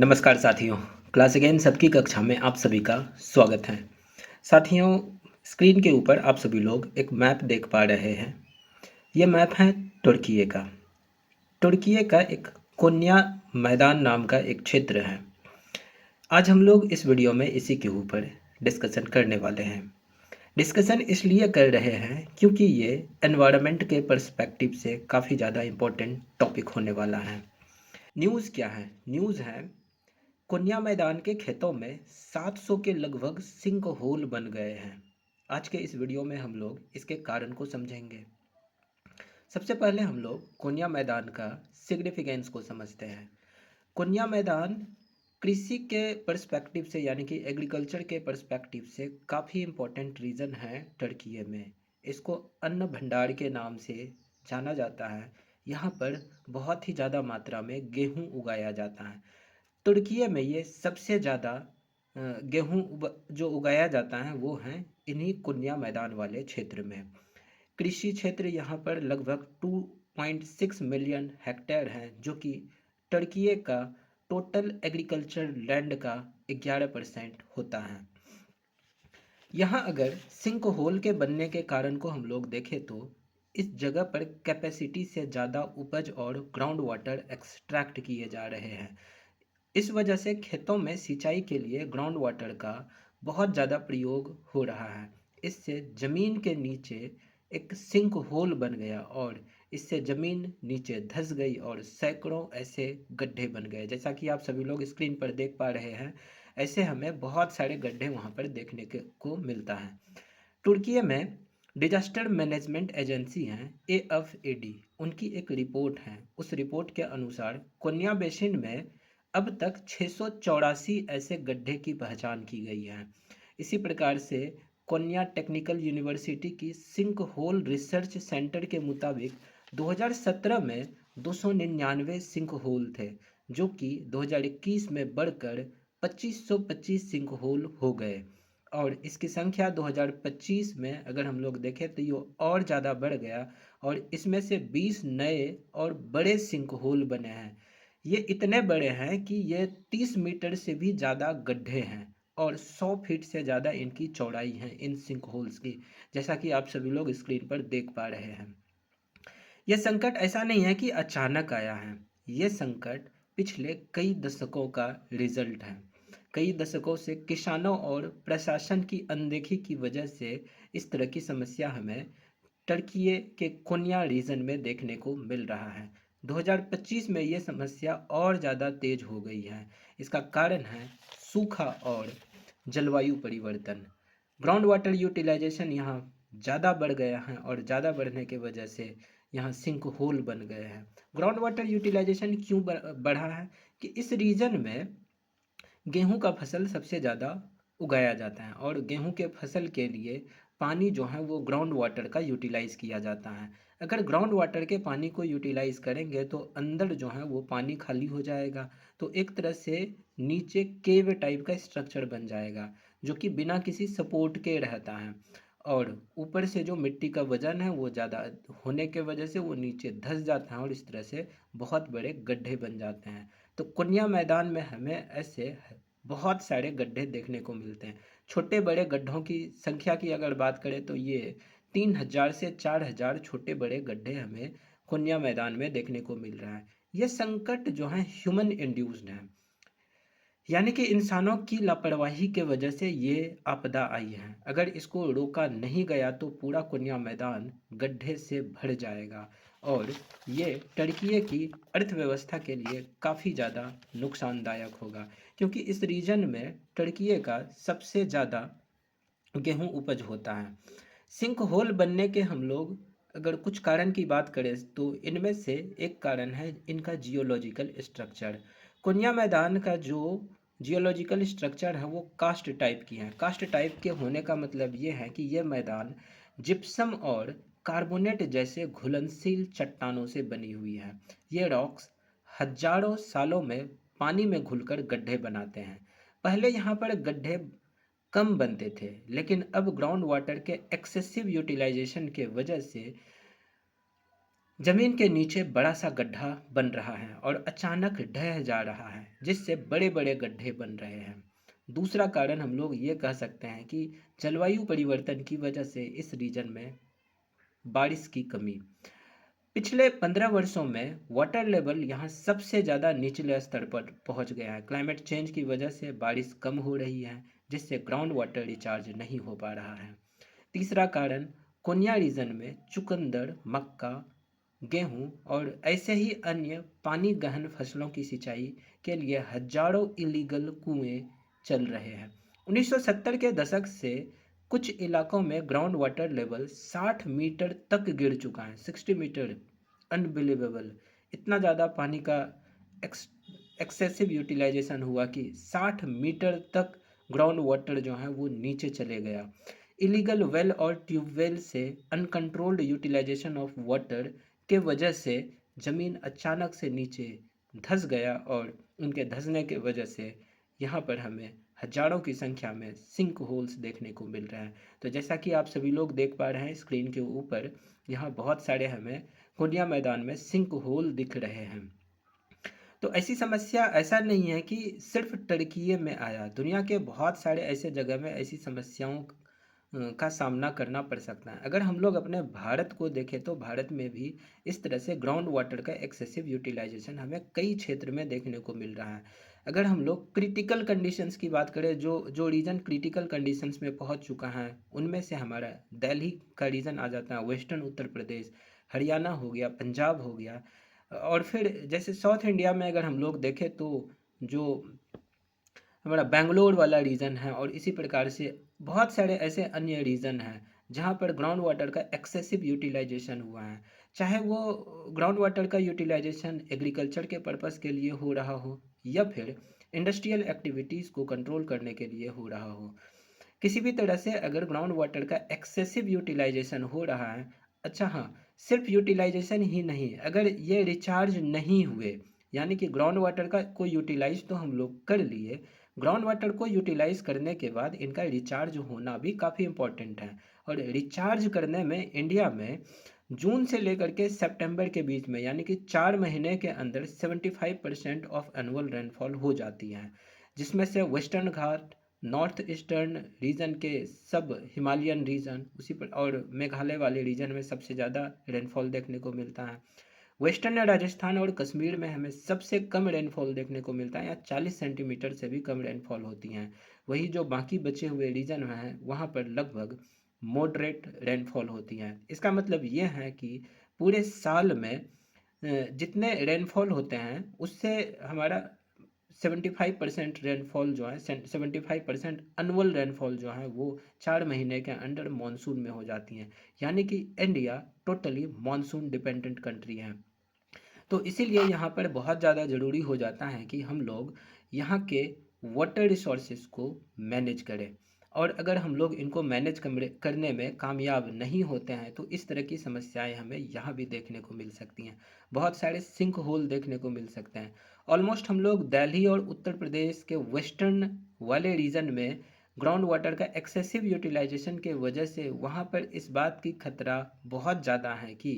नमस्कार साथियों। Class again सबकी कक्षा में आप सभी का स्वागत है। साथियों, स्क्रीन के ऊपर आप सभी लोग एक मैप देख पा रहे हैं। यह मैप है तुर्की का। तुर्की का एक कोन्या मैदान नाम का एक क्षेत्र है। आज हम लोग इस वीडियो में इसी के ऊपर डिस्कशन करने वाले हैं। डिस्कशन इसलिए कर रहे हैं क्योंकि ये एनवायरनमेंट के पर्सपेक्टिव से काफ़ी ज़्यादा इम्पोर्टेंट टॉपिक होने वाला है। न्यूज़ क्या है? न्यूज़ है कोन्या मैदान के खेतों में 700 के लगभग सिंक होल बन गए हैं। आज के इस वीडियो में हम लोग इसके कारण को समझेंगे। सबसे पहले हम लोग कोन्या मैदान का सिग्निफिकेंस को समझते हैं। कोन्या मैदान कृषि के पर्सपेक्टिव से यानी कि एग्रीकल्चर के पर्सपेक्टिव से काफ़ी इम्पोर्टेंट रीजन है तुर्की में। इसको अन्न भंडार के नाम से जाना जाता है। यहाँ पर बहुत ही ज़्यादा मात्रा में गेहूँ उगाया जाता है। तुर्की में ये सबसे ज़्यादा गेहूँ जो उगाया जाता है वो हैं इन्हीं कुन्या मैदान वाले क्षेत्र में। कृषि क्षेत्र यहाँ पर लगभग 2.6 मिलियन हेक्टेयर हैं, जो कि तुर्की का टोटल एग्रीकल्चर लैंड का 11% होता है। यहाँ अगर सिंक होल के बनने के कारण को हम लोग देखें तो इस जगह पर कैपेसिटी से ज़्यादा उपज और ग्राउंड वाटर एक्सट्रैक्ट किए जा रहे हैं। इस वजह से खेतों में सिंचाई के लिए ग्राउंड वाटर का बहुत ज़्यादा प्रयोग हो रहा है। इससे ज़मीन के नीचे एक सिंक होल बन गया और इससे ज़मीन नीचे धंस गई और सैकड़ों ऐसे गड्ढे बन गए। जैसा कि आप सभी लोग स्क्रीन पर देख पा रहे हैं, ऐसे हमें बहुत सारे गड्ढे वहाँ पर देखने को मिलता है। तुर्की में डिजास्टर मैनेजमेंट एजेंसी हैं AFAD, उनकी एक रिपोर्ट है। उस रिपोर्ट के अनुसार कोन्या बेसिन में अब तक 684 ऐसे गड्ढे की पहचान की गई है। इसी प्रकार से कोन्या टेक्निकल यूनिवर्सिटी की सिंक होल रिसर्च सेंटर के मुताबिक 2017 में 299 सिंक होल थे, जो कि 2021 में बढ़कर 2525 सिंक होल हो गए। और इसकी संख्या 2025 में अगर हम लोग देखें तो ये और ज़्यादा बढ़ गया और इसमें से 20 नए और बड़े सिंक होल बने हैं। ये इतने बड़े हैं कि ये 30 मीटर से भी ज़्यादा गड्ढे हैं और 100 फीट से ज़्यादा इनकी चौड़ाई है इन सिंक होल्स की, जैसा कि आप सभी लोग स्क्रीन पर देख पा रहे हैं। यह संकट ऐसा नहीं है कि अचानक आया है। ये संकट पिछले कई दशकों का रिजल्ट है। कई दशकों से किसानों और प्रशासन की अनदेखी की वजह से इस तरह की समस्या हमें तुर्की के कोन्या रीजन में देखने को मिल रहा है। 2025 में ये समस्या और ज़्यादा तेज हो गई है। इसका कारण है सूखा और जलवायु परिवर्तन। ग्राउंड वाटर यूटिलाइजेशन यहाँ ज़्यादा बढ़ गया है और ज़्यादा बढ़ने की वजह से यहाँ सिंक होल बन गए हैं। ग्राउंड वाटर यूटिलाइजेशन क्यों बढ़ा है कि इस रीजन में गेहूं का फसल सबसे ज़्यादा उगाया जाता है और गेहूं के फसल के लिए पानी जो है वो ग्राउंड वाटर का यूटिलाइज़ किया जाता है। अगर ग्राउंड वाटर के पानी को यूटिलाइज़ करेंगे तो अंदर जो है वो पानी खाली हो जाएगा, तो एक तरह से नीचे केव टाइप का स्ट्रक्चर बन जाएगा जो कि बिना किसी सपोर्ट के रहता है। और ऊपर से जो मिट्टी का वजन है वो ज़्यादा होने के वजह से वो नीचे धंस जाता है और इस तरह से बहुत बड़े गड्ढे बन जाते हैं। तो कुन्या मैदान में हमें ऐसे बहुत सारे गड्ढे देखने को मिलते हैं। छोटे बड़े गड्ढों की संख्या की अगर बात करें तो ये 3000 से 4000 छोटे बड़े गड्ढे हमें कुन्या मैदान में देखने को मिल रहा है। ये संकट जो है ह्यूमन इंड्यूस्ड है, यानी कि इंसानों की लापरवाही के वजह से ये आपदा आई है। अगर इसको रोका नहीं गया तो पूरा कुन्या मैदान गड्ढे से भर जाएगा और ये तुर्की की अर्थव्यवस्था के लिए काफ़ी ज़्यादा नुकसानदायक होगा, क्योंकि इस रीजन में तुर्की का सबसे ज़्यादा गेहूं उपज होता है। सिंक होल बनने के हम लोग अगर कुछ कारण की बात करें तो इनमें से एक कारण है इनका जियोलॉजिकल स्ट्रक्चर। कुन्या मैदान का जो जियोलॉजिकल स्ट्रक्चर है वो कास्ट टाइप की है। कास्ट टाइप के होने का मतलब ये है कि ये मैदान जिप्सम और कार्बोनेट जैसे घुलनशील चट्टानों से बनी हुई है। ये रॉक्स हजारों सालों में पानी में घुलकर गड्ढे बनाते हैं। पहले यहाँ पर गड्ढे कम बनते थे, लेकिन अब ग्राउंड वाटर के एक्सेसिव यूटिलाइजेशन के वजह से जमीन के नीचे बड़ा सा गड्ढा बन रहा है और अचानक ढह जा रहा है, जिससे बड़े बड़े गड्ढे बन रहे हैं। दूसरा कारण हम लोग ये कह सकते हैं कि जलवायु परिवर्तन की वजह से इस रीजन में बारिश की कमी। पिछले 15 वर्षों में वाटर लेवल यहाँ सबसे ज़्यादा निचले स्तर पर पहुँच गया है। क्लाइमेट चेंज की वजह से बारिश कम हो रही है, जिससे ग्राउंड वाटर रिचार्ज नहीं हो पा रहा है। तीसरा कारण, कोन्या रीजन में चुकंदर, मक्का, गेहूं और ऐसे ही अन्य पानी गहन फसलों की सिंचाई के लिए हजारों इलीगल कुएं चल रहे हैं। 1970 के दशक से कुछ इलाकों में ग्राउंड वाटर लेवल 60 मीटर तक गिर चुका है। 60 मीटर, अनबिलीवेबल। इतना ज़्यादा पानी का एक्सेसिव यूटिलाइजेशन हुआ कि 60 मीटर तक ग्राउंड वाटर जो है वो नीचे चले गया। इलीगल वेल और ट्यूबवेल से अनकंट्रोल्ड यूटिलाइजेशन ऑफ वाटर के वजह से ज़मीन अचानक से नीचे धंस गया और उनके धंसने के वजह से यहाँ पर हमें हजारों की संख्या में सिंक होल्स देखने को मिल रहे हैं। तो जैसा कि आप सभी लोग देख पा रहे हैं स्क्रीन के ऊपर, यहाँ बहुत सारे हमें खुलिया मैदान में सिंक होल दिख रहे हैं। तो ऐसी समस्या ऐसा नहीं है कि सिर्फ टर्की में आया, दुनिया के बहुत सारे ऐसे जगह में ऐसी समस्याओं का सामना करना पड़ सकता है। अगर हम लोग अपने भारत को देखें तो भारत में भी इस तरह से ग्राउंड वाटर का एक्सेसिव यूटिलाइजेशन हमें कई क्षेत्र में देखने को मिल रहा है। अगर हम लोग क्रिटिकल कंडीशंस की बात करें, जो जो रीजन क्रिटिकल कंडीशंस में पहुंच चुका है, उनमें से हमारा दिल्ली का रीजन आ जाता है, वेस्टर्न उत्तर प्रदेश, हरियाणा हो गया, पंजाब हो गया। और फिर जैसे साउथ इंडिया में अगर हम लोग देखें तो जो हमारा बेंगलोर वाला रीजन है, और इसी प्रकार से बहुत सारे ऐसे अन्य रीजन हैं जहाँ पर ग्राउंड वाटर का एक्सेसिव यूटिलाइजेशन हुआ है। चाहे वो ग्राउंड वाटर का यूटिलाइजेशन एग्रीकल्चर के पर्पस के लिए हो रहा हो या फिर इंडस्ट्रियल एक्टिविटीज़ को कंट्रोल करने के लिए हो रहा हो, किसी भी तरह से अगर ग्राउंड वाटर का एक्सेसिव यूटिलाइजेशन हो रहा है। अच्छा हाँ, सिर्फ यूटिलाइजेशन ही नहीं, अगर ये रिचार्ज नहीं हुए, यानी कि ग्राउंड वाटर का को यूटिलाइज तो हम लोग कर लिए, ग्राउंड वाटर को यूटिलाइज करने के बाद इनका रिचार्ज होना भी काफ़ी इम्पोर्टेंट है। और रिचार्ज करने में इंडिया में जून से लेकर के सितंबर के बीच में, यानी कि 4 महीने के अंदर 75% ऑफ एनुअल रेनफॉल हो जाती है, जिसमें से वेस्टर्न घाट, नॉर्थ ईस्टर्न रीजन के सब हिमालयन रीजन, उसी पर और मेघालय वाले रीजन में सबसे ज़्यादा रेनफॉल देखने को मिलता है। वेस्टर्न राजस्थान और कश्मीर में हमें सबसे कम रेनफॉल देखने को मिलता है, या 40 सेंटीमीटर से भी कम रेनफॉल होती हैं। वही जो बाकी बचे हुए रीजन हैं वहाँ पर लगभग मॉडरेट रेनफॉल होती हैं। इसका मतलब ये है कि पूरे साल में जितने रेनफॉल होते हैं उससे हमारा 75% रेनफॉल जो है, 75% अनुअल रेनफॉल जो है वो 4 महीने के अंडर मानसून में हो जाती हैं। यानी कि India totally monsoon dependent country है। तो इसीलिए यहाँ पर बहुत ज़्यादा ज़रूरी हो जाता है कि हम लोग यहाँ के वाटर रिसोर्सेज को मैनेज करें। और अगर हम लोग इनको मैनेज करने में कामयाब नहीं होते हैं तो इस तरह की समस्याएं हमें यहाँ भी देखने को मिल सकती हैं। बहुत सारे सिंक होल देखने को मिल सकते हैं। ऑलमोस्ट हम लोग दिल्ली और उत्तर प्रदेश के वेस्टर्न वाले रीजन में ग्राउंड वाटर का एक्सेसिव यूटिलाइजेशन के वजह से वहाँ पर इस बात की खतरा बहुत ज़्यादा है कि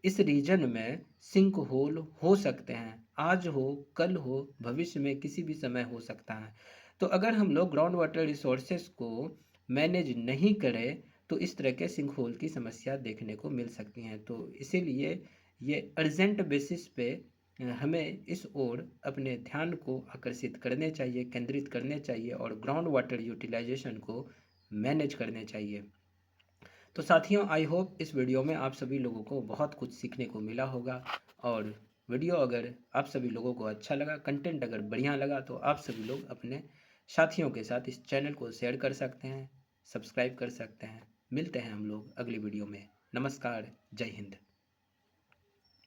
इस रीजन में सिंक होल हो सकते हैं। आज हो, कल हो, भविष्य में किसी भी समय हो सकता है। तो अगर हम लोग ग्राउंड वाटर रिसोर्सेज को मैनेज नहीं करें तो इस तरह के सिंक होल की समस्या देखने को मिल सकती हैं। तो इसीलिए ये अर्जेंट बेसिस पे हमें इस ओर अपने ध्यान को आकर्षित करने चाहिए, केंद्रित करने चाहिए और ग्राउंड वाटर यूटिलाइजेशन को मैनेज करने चाहिए। तो साथियों, आई होप इस वीडियो में आप सभी लोगों को बहुत कुछ सीखने को मिला होगा। और वीडियो अगर आप सभी लोगों को अच्छा लगा, कंटेंट अगर बढ़िया लगा, तो आप सभी लोग अपने साथियों के साथ इस चैनल को शेयर कर सकते हैं, सब्सक्राइब कर सकते हैं। मिलते हैं हम लोग अगली वीडियो में। नमस्कार, जय हिंद।